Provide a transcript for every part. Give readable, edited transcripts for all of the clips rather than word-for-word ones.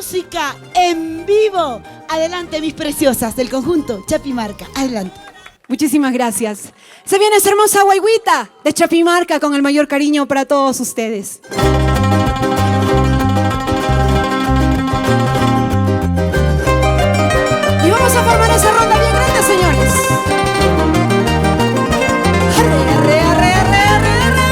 música en vivo. Adelante, mis preciosas del conjunto Chapimarca. Adelante. Muchísimas gracias. Se viene esa hermosa guaiguita de Chapimarca con el mayor cariño para todos ustedes. Y vamos a formar esa ronda bien grande, señores. Arre, arre, arre, arre, arre,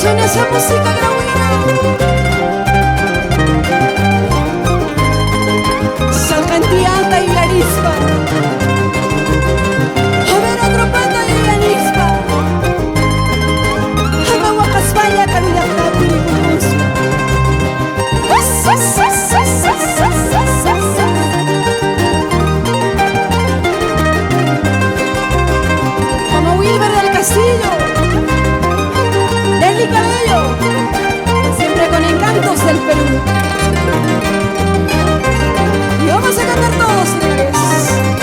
suena esa música grauina. Salcantía y Arispa. A ver, otro pata y Arispa. Amahuacaspaya, Carulajati, Bumuspa. Como Wilber del Castillo. Nelly Cabello, siempre con encantos del Perú. Y vamos a cantar todos, señores.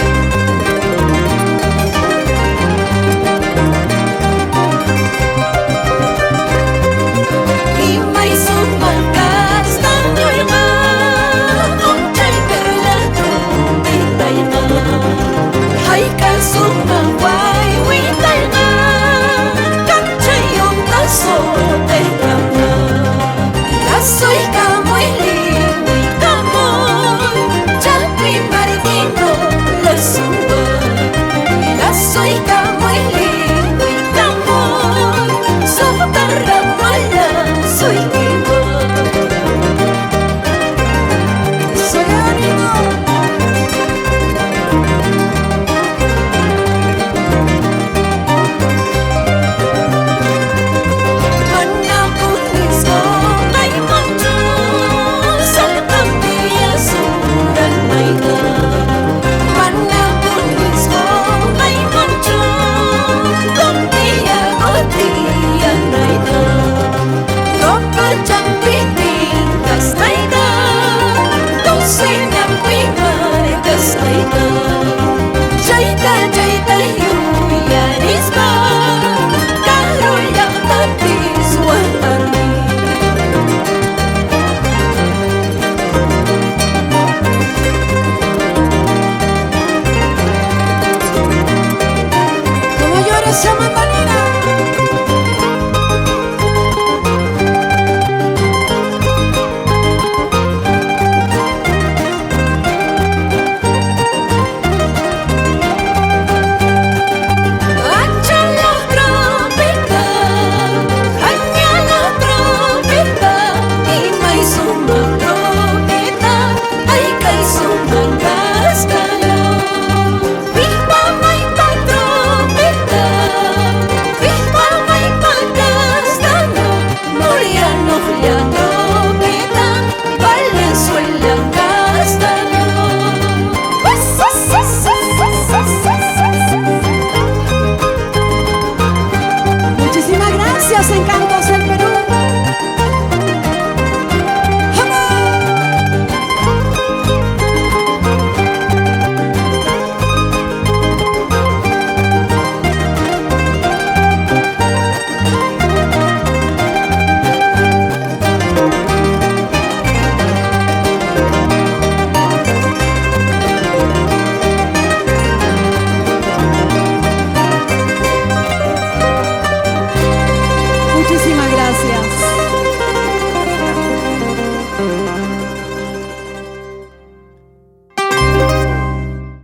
precioso encanto,